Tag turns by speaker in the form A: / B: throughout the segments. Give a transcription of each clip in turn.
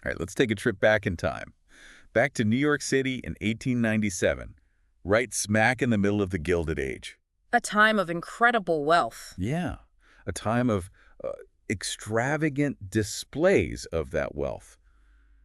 A: All right, let's take a trip back in time. Back to New York City in 1897, right smack in the middle of the Gilded Age.
B: A time of incredible wealth.
A: Yeah, a time of uh, extravagant displays of that wealth.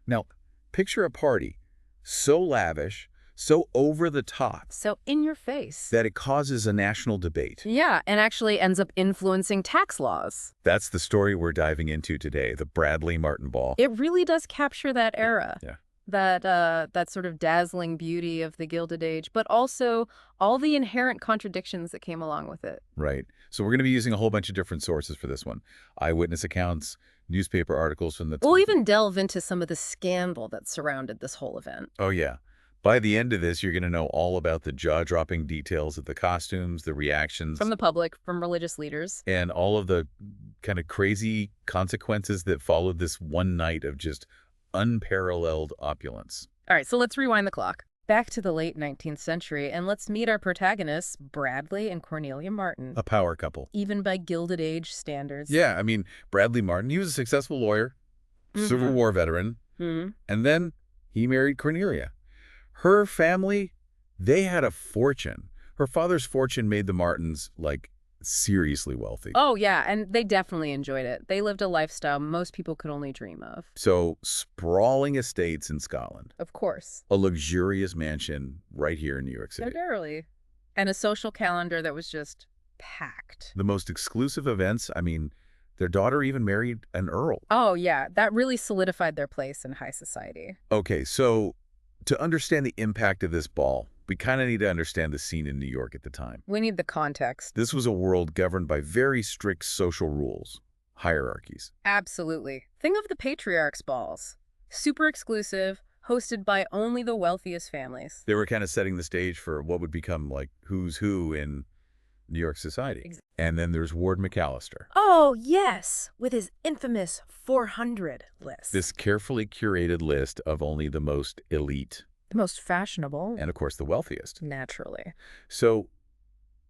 A: Now, picture a party so lavish, so over the top,
B: So in your face.
A: that it causes a national debate.
B: Yeah, and actually ends up influencing tax laws.
A: That's the story we're diving into today, the Bradley Martin Ball.
B: It really does capture that era.
A: Yeah.
B: That sort of dazzling beauty of the Gilded Age, but also all the inherent contradictions that came along with it.
A: Right. So we're going to be using a whole bunch of different sources for this one. Eyewitness accounts, newspaper articles from the...
B: We'll even delve into some of the scandal that surrounded this whole event.
A: Oh, yeah. By the end of this, you're going to know all about the jaw-dropping details of the costumes, the reactions...
B: From the public, from religious leaders.
A: and all of the kind of crazy consequences that followed this one night of just unparalleled opulence.
B: All right, so let's rewind the clock. Back to the late 19th century, and let's meet our protagonists, Bradley and Cornelia Martin.
A: A power couple.
B: Even by Gilded Age standards.
A: Yeah, I mean, Bradley Martin, he was a successful lawyer, Civil War veteran, and then he married Cornelia. Her family, they had a fortune. Her father's fortune made the Martins, like, seriously wealthy.
B: Oh, yeah, and they definitely enjoyed it. They lived a lifestyle most people could only dream of.
A: So, sprawling estates in Scotland.
B: Of course.
A: A luxurious mansion right here in New York City.
B: Literally. And a social calendar that was just packed.
A: The most exclusive events, I mean, their daughter even married an earl.
B: Oh, yeah, that really solidified their place in high society.
A: Okay, so to understand the impact of this ball, we kind of need to understand the scene in New York at the time.
B: We need the context.
A: This was a world governed by very strict social rules, hierarchies.
B: Absolutely. Think of the patriarch's balls. Super exclusive, hosted by only the wealthiest families.
A: They were kind of setting the stage for what would become like who's who in New York society. And then there's Ward McAllister.
B: Oh, yes, with his infamous 400 list.
A: This carefully curated list of only the most elite.
B: The most fashionable.
A: And, of course, the wealthiest.
B: Naturally.
A: So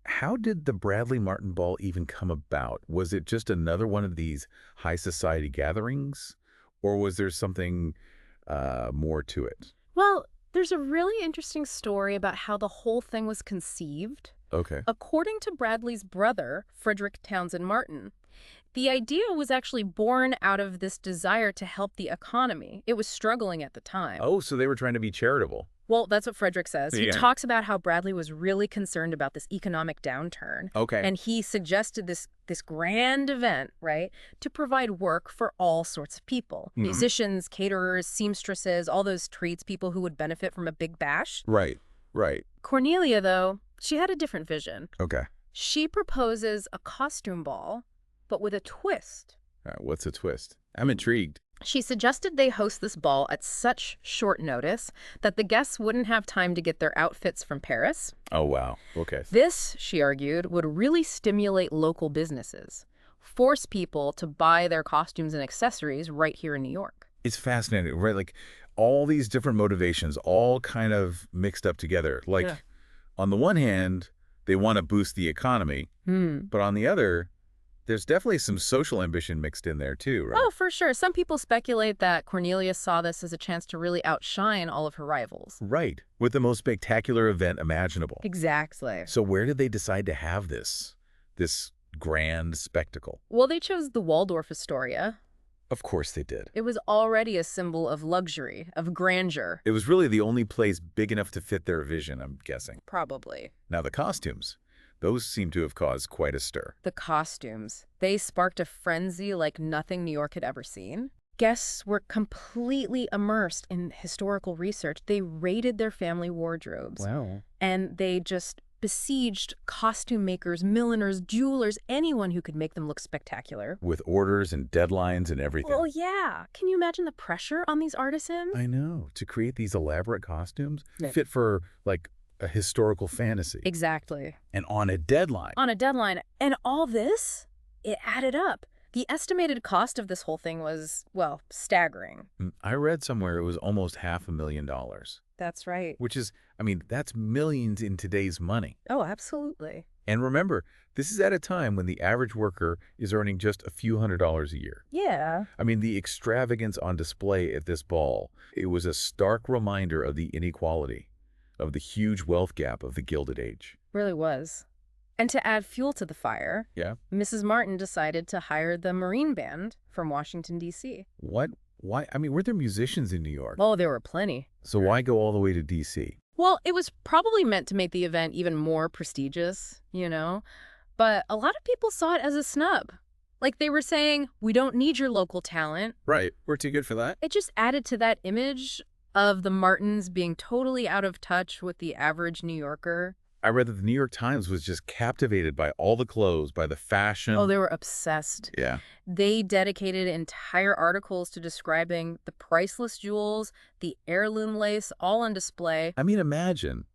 A: how did the Bradley Martin Ball even come about? Was it just another one of these high society gatherings? Or was there something more to it?
B: Well, there's a really interesting story about how the whole thing was conceived.
A: Okay.
B: According to Bradley's brother, Frederick Townsend Martin, the idea was actually born out of this desire to help the economy. It was struggling at the time.
A: Oh, so they were trying to be charitable.
B: Well, that's what Frederick says. He
A: Yeah.
B: talks about how Bradley was really concerned about this economic downturn.
A: Okay.
B: And he suggested this grand event, right, to provide work for all sorts of people. Musicians, caterers, seamstresses, all those tradespeople who would benefit from a big bash.
A: Right.
B: Cornelia, though, she had a different vision.
A: Okay.
B: She proposes a costume ball, but with a twist.
A: All right, what's a twist? I'm intrigued.
B: She suggested they host this ball at such short notice that the guests wouldn't have time to get their outfits from Paris.
A: Oh, wow. Okay.
B: This, she argued, would really stimulate local businesses, force people to buy their costumes and accessories right here in New York.
A: It's fascinating, right? Like all these different motivations all kind of mixed up together. Like on the one hand, they want to boost the economy, but on the other, there's definitely some social ambition mixed in there too, right?
B: Oh, for sure. Some people speculate that Cornelia saw this as a chance to really outshine all of her rivals.
A: Right, with the most spectacular event imaginable.
B: Exactly.
A: So where did they decide to have this grand spectacle?
B: Well, they chose the Waldorf Astoria.
A: Of course they did.
B: It was already a symbol of luxury, of grandeur.
A: It was really the only place big enough to fit their vision, I'm guessing.
B: Probably.
A: Now the costumes, those seem to have caused quite a stir.
B: The costumes. They sparked a frenzy like nothing New York had ever seen. Guests were completely immersed in historical research. They raided their family wardrobes.
A: Wow.
B: And they just besieged costume makers, milliners, jewelers, anyone who could make them look spectacular.
A: With orders and deadlines and everything.
B: Well, yeah. Can you imagine the pressure on these artisans?
A: I know. To create these elaborate costumes fit for, like, a historical fantasy.
B: Exactly.
A: And on a deadline.
B: On a deadline. And all this, it added up. The estimated cost of this whole thing was, well, staggering.
A: I read somewhere it was almost $500,000.
B: That's right.
A: Which is, I mean, that's millions in today's money.
B: Oh, absolutely.
A: And remember, this is at a time when the average worker is earning just a few $100s a year.
B: Yeah.
A: I mean, the extravagance on display at this ball, it was a stark reminder of the inequality, of the huge wealth gap of the Gilded Age.
B: Really was. And to add fuel to the fire,
A: Yeah?
B: Mrs. Martin decided to hire the Marine Band from Washington, D.C.
A: What? Why? I mean, were there musicians in New York?
B: Oh, there were plenty.
A: So why go all the way to D.C.?
B: Well, it was probably meant to make the event even more prestigious, you know? But a lot of people saw it as a snub. Like they were saying, we don't need your local talent.
A: Right. We're too good for that.
B: It just added to that image of the Martins being totally out of touch with the average New Yorker.
A: I read that the New York Times was just captivated by all the clothes, by the fashion.
B: Oh, they were obsessed.
A: Yeah.
B: They dedicated entire articles to describing the priceless jewels, the heirloom lace, all on display.
A: I mean, imagine.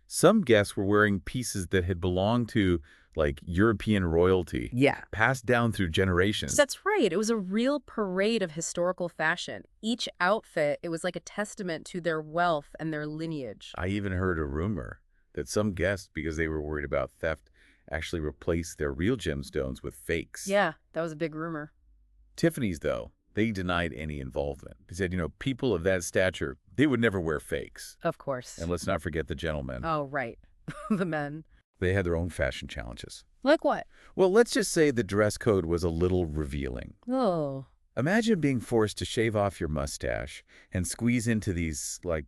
A: Some guests were wearing pieces that had belonged to, like, European royalty.
B: Yeah.
A: Passed down through generations.
B: That's right. It was a real parade of historical fashion. Each outfit, it was like a testament to their wealth and their lineage.
A: I even heard a rumor that some guests, because they were worried about theft, actually replaced their real gemstones with fakes.
B: Yeah, that was a big rumor.
A: Tiffany's, though, they denied any involvement. They said, people of that stature, they would never wear fakes.
B: Of course.
A: And let's not forget the gentlemen.
B: Oh, right. The men.
A: They had their own fashion challenges.
B: Like what?
A: Well, let's just say the dress code was a little revealing.
B: Oh.
A: Imagine being forced to shave off your mustache and squeeze into these, like,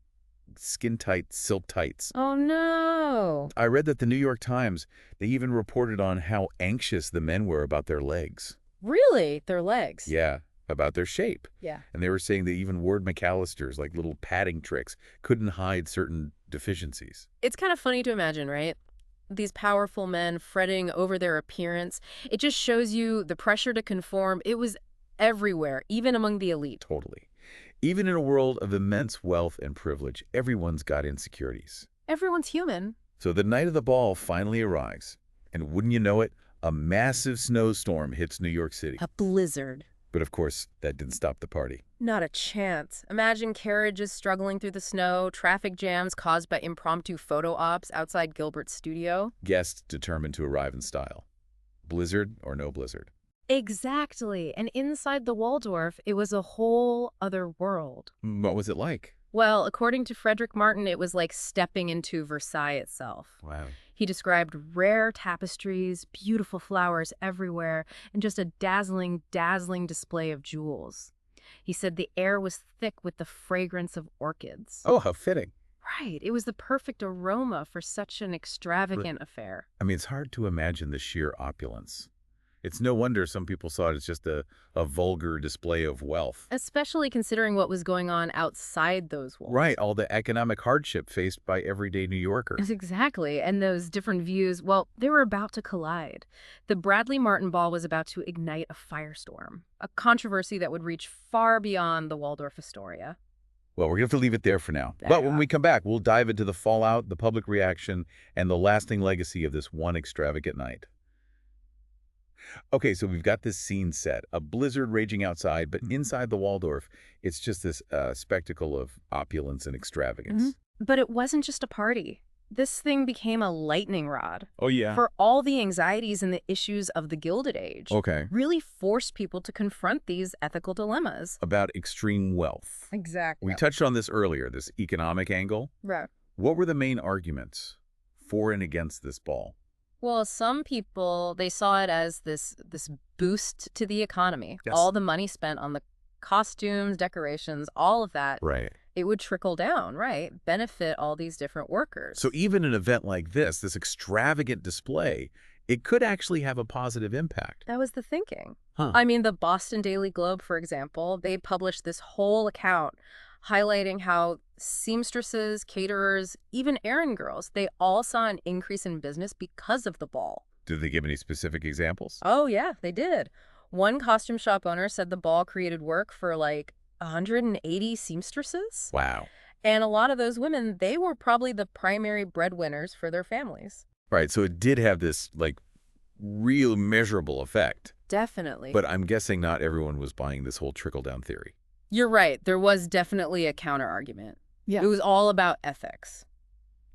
A: skin-tight silk tights.
B: Oh, no.
A: I read that the New York Times, they even reported on how anxious the men were about their legs.
B: Really? Their legs?
A: Yeah, about their shape.
B: Yeah.
A: And they were saying that even Ward McAllister's, like little padding tricks, couldn't hide certain deficiencies.
B: It's kind of funny to imagine, right? These powerful men fretting over their appearance. It just shows you the pressure to conform. It was everywhere, even among the elite.
A: Totally. Even in a world of immense wealth and privilege, everyone's got insecurities.
B: Everyone's human.
A: So the night of the ball finally arrives. And wouldn't you know it, a massive snowstorm hits New York City.
B: A blizzard.
A: But of course, that didn't stop the party.
B: Not a chance. Imagine carriages struggling through the snow, traffic jams caused by impromptu photo ops outside Gilbert's studio.
A: Guests determined to arrive in style. Blizzard or no blizzard.
B: Exactly. And inside the Waldorf, it was a whole other world.
A: What was it like?
B: Well, according to Frederick Martin, it was like stepping into Versailles itself.
A: Wow.
B: He described rare tapestries, beautiful flowers everywhere, and just a dazzling, dazzling display of jewels. He said the air was thick with the fragrance of orchids.
A: Oh, how fitting.
B: Right. It was the perfect aroma for such an extravagant affair.
A: I mean, it's hard to imagine the sheer opulence. It's no wonder some people saw it as just a vulgar display of wealth.
B: Especially considering what was going on outside those walls.
A: Right, all the economic hardship faced by everyday New Yorkers.
B: Exactly. And those different views, well, they were about to collide. The Bradley Martin Ball was about to ignite a firestorm, a controversy that would reach far beyond the Waldorf Astoria.
A: Well, we're going to have to leave it there for now. But when we come back, we'll dive into the fallout, the public reaction, and the lasting legacy of this one extravagant night. Okay, so we've got this scene set, a blizzard raging outside, but inside the Waldorf, it's just this spectacle of opulence and extravagance.
B: But it wasn't just a party. This thing became a lightning rod.
A: Oh, yeah.
B: For all the anxieties and the issues of the Gilded Age.
A: Okay.
B: Really forced people to confront these ethical dilemmas.
A: About extreme wealth.
B: Exactly.
A: We touched on this earlier, this economic angle.
B: Right.
A: What were the main arguments for and against this ball?
B: Well, some people, they saw it as this boost to the economy.
A: Yes.
B: All the money spent on the costumes, decorations, all of that.
A: Right.
B: It would trickle down, right? Benefit all these different workers.
A: So even an event like this extravagant display, it could actually have a positive impact.
B: That was the thinking.
A: Huh.
B: I mean, the Boston Daily Globe, for example, they published this whole account highlighting how seamstresses, caterers, even errand girls, they all saw an increase in business because of the ball.
A: Did they give any specific examples?
B: Oh, yeah, they did. One costume shop owner said the ball created work for like 180 seamstresses.
A: Wow.
B: And a lot of those women, they were probably the primary breadwinners for their families.
A: Right, so it did have this, like, real measurable effect.
B: Definitely.
A: But I'm guessing not everyone was buying this whole trickle-down theory.
B: You're right. There was definitely a counter-argument.
C: Yeah.
B: It was all about ethics,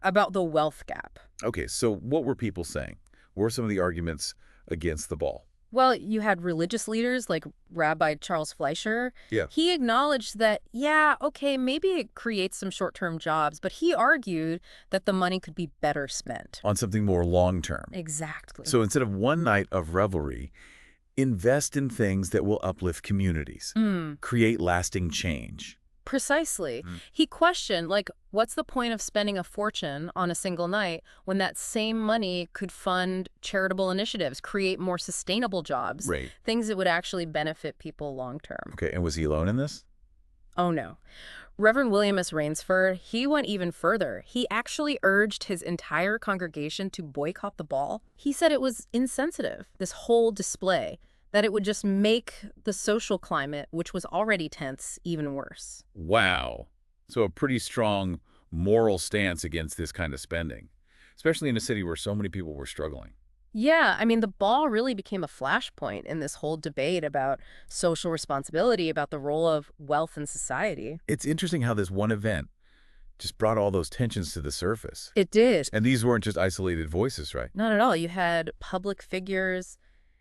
B: about the wealth gap.
A: Okay, so what were people saying? What were some of the arguments against the ball?
B: Well, you had religious leaders like Rabbi Charles Fleischer.
A: Yeah.
B: He acknowledged that, yeah, okay, maybe it creates some short-term jobs, but he argued that the money could be better spent.
A: On something more long-term.
B: Exactly.
A: So instead of one night of revelry, invest in things that will uplift communities, create lasting change.
B: Precisely. He questioned, like, what's the point of spending a fortune on a single night when that same money could fund charitable initiatives, create more sustainable jobs,
A: Right.
B: things that would actually benefit people long term?
A: Okay, and was he alone in this?
B: Oh, no. Reverend William S. Rainsford, he went even further. He actually urged his entire congregation to boycott the ball. He said it was insensitive, this whole display, that it would just make the social climate, which was already tense, even worse.
A: Wow. So a pretty strong moral stance against this kind of spending, especially in a city where so many people were struggling.
B: Yeah, I mean, the ball really became a flashpoint in this whole debate about social responsibility, about the role of wealth in society.
A: It's interesting how this one event just brought all those tensions to the surface.
B: It did.
A: And these weren't just isolated voices, right?
B: Not at all. You had public figures,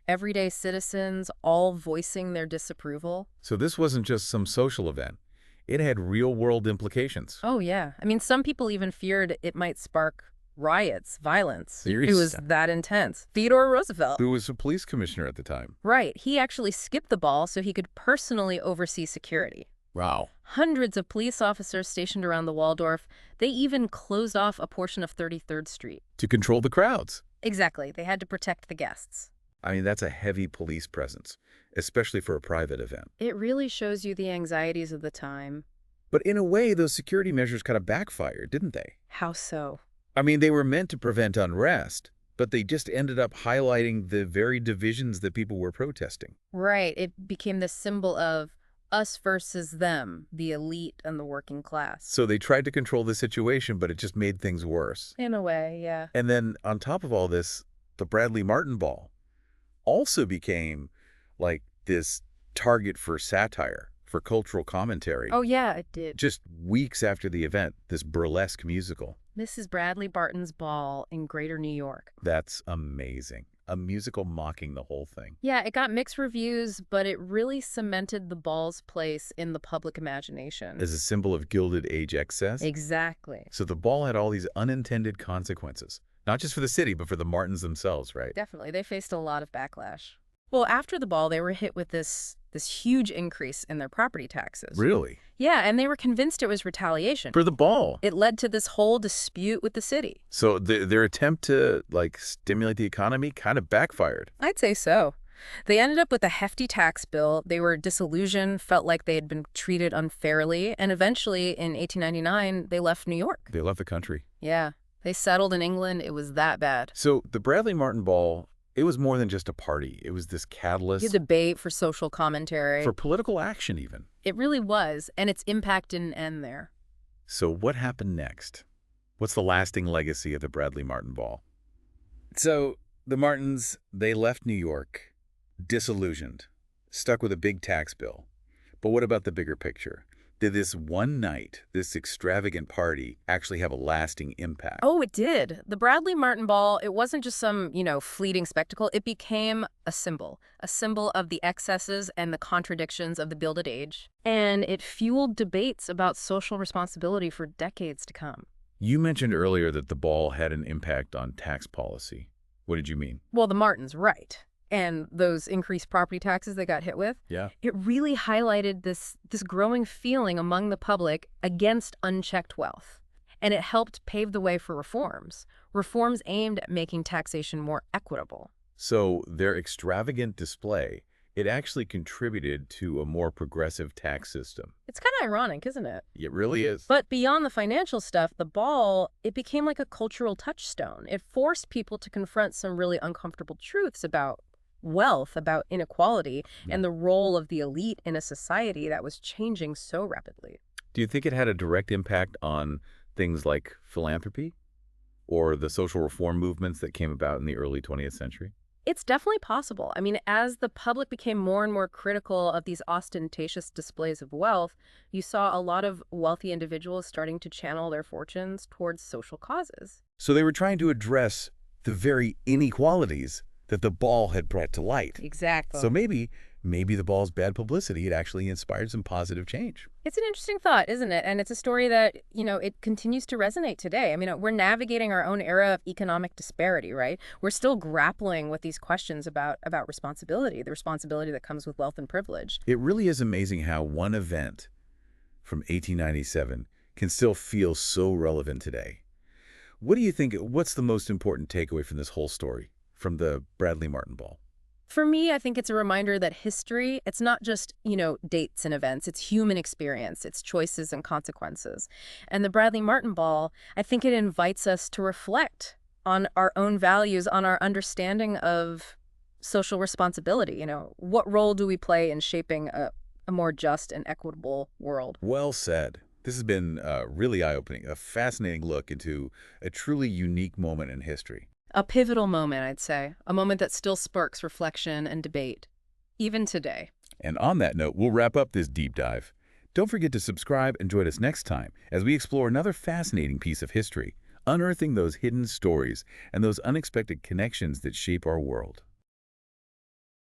B: everyday citizens, all voicing their disapproval.
A: So this wasn't just some social event. It had real-world implications.
B: Oh, yeah. I mean, some people even feared it might spark riots, violence.
A: Serious?
B: It was that intense. Theodore Roosevelt.
A: Who was a police commissioner at the time.
B: Right. He actually skipped the ball so he could personally oversee security.
A: Wow.
B: Hundreds of police officers stationed around the Waldorf. They even closed off a portion of 33rd Street.
A: To control the crowds.
B: Exactly. They had to protect the guests.
A: I mean, that's a heavy police presence, especially for a private event.
B: It really shows you the anxieties of the time.
A: But in a way, those security measures kind of backfired, didn't they?
B: How so?
A: I mean, they were meant to prevent unrest, but they just ended up highlighting the very divisions that people were protesting.
B: Right. It became the symbol of us versus them, the elite and the working class.
A: So they tried to control the situation, but it just made things worse.
B: In a way, yeah.
A: And then on top of all this, the Bradley Martin Ball also became like this target for satire, for cultural commentary.
B: Oh, yeah, it did.
A: Just weeks after the event, this burlesque musical.
B: Mrs. Bradley Barton's Ball in Greater New York.
A: That's amazing. A musical mocking the whole thing.
B: Yeah, it got mixed reviews, but it really cemented the ball's place in the public imagination.
A: As a symbol of Gilded Age excess.
B: Exactly.
A: So the ball had all these unintended consequences. Not just for the city, but for the Martins themselves, right?
B: Definitely. They faced a lot of backlash. Well, after the ball, they were hit with this huge increase in their property taxes.
A: Really?
B: Yeah, and they were convinced it was retaliation.
A: For the ball.
B: It led to this whole dispute with the city.
A: So their attempt to, like, stimulate the economy kind of backfired.
B: I'd say so. They ended up with a hefty tax bill. They were disillusioned, felt like they had been treated unfairly, and eventually, in 1899, they left New York.
A: They left the country.
B: Yeah, they settled in England. It was that bad.
A: So the Bradley Martin Ball, it was more than just a party. It was this catalyst.
B: The debate for social commentary.
A: For political action, even.
B: It really was, and its impact didn't end there.
A: So what happened next? What's the lasting legacy of the Bradley Martin Ball? So the Martins, they left New York, disillusioned, stuck with a big tax bill. But what about the bigger picture? Did this one night, this extravagant party, actually have a lasting impact?
B: Oh, it did. The Bradley Martin Ball, it wasn't just some, fleeting spectacle. It became a symbol of the excesses and the contradictions of the Gilded Age. And it fueled debates about social responsibility for decades to come.
A: You mentioned earlier that the ball had an impact on tax policy. What did you mean?
B: Well, the Martins, right. And those increased property taxes they got hit with,
A: Yeah.
B: it really highlighted this growing feeling among the public against unchecked wealth. And it helped pave the way for reforms aimed at making taxation more equitable.
A: So their extravagant display, it actually contributed to a more progressive tax system.
B: It's kind of ironic, isn't it?
A: It really is.
B: But beyond the financial stuff, the ball, it became like a cultural touchstone. It forced people to confront some really uncomfortable truths about wealth, about inequality, and the role of the elite in a society that was changing so rapidly.
A: Do you think it had a direct impact on things like philanthropy or the social reform movements that came about in the early 20th century?
B: It's definitely possible. I mean, as the public became more and more critical of these ostentatious displays of wealth, you saw a lot of wealthy individuals starting to channel their fortunes towards social causes.
A: So they were trying to address the very inequalities that the ball had brought to light.
B: Exactly.
A: So maybe the ball's bad publicity had actually inspired some positive change.
B: It's an interesting thought, isn't it? And it's a story that, it continues to resonate today. I mean, we're navigating our own era of economic disparity, right? We're still grappling with these questions about responsibility, the responsibility that comes with wealth and privilege.
A: It really is amazing how one event from 1897 can still feel so relevant today. What do you think, what's the most important takeaway from this whole story, from the Bradley Martin Ball?
B: For me, I think it's a reminder that history, it's not just, dates and events. It's human experience, it's choices and consequences. And the Bradley Martin Ball, I think it invites us to reflect on our own values, on our understanding of social responsibility. What role do we play in shaping a more just and equitable world?
A: Well said. This has been really eye-opening, a fascinating look into a truly unique moment in history.
B: A pivotal moment, I'd say. A moment that still sparks reflection and debate, even today.
A: And on that note, we'll wrap up this deep dive. Don't forget to subscribe and join us next time as we explore another fascinating piece of history, unearthing those hidden stories and those unexpected connections that shape our world.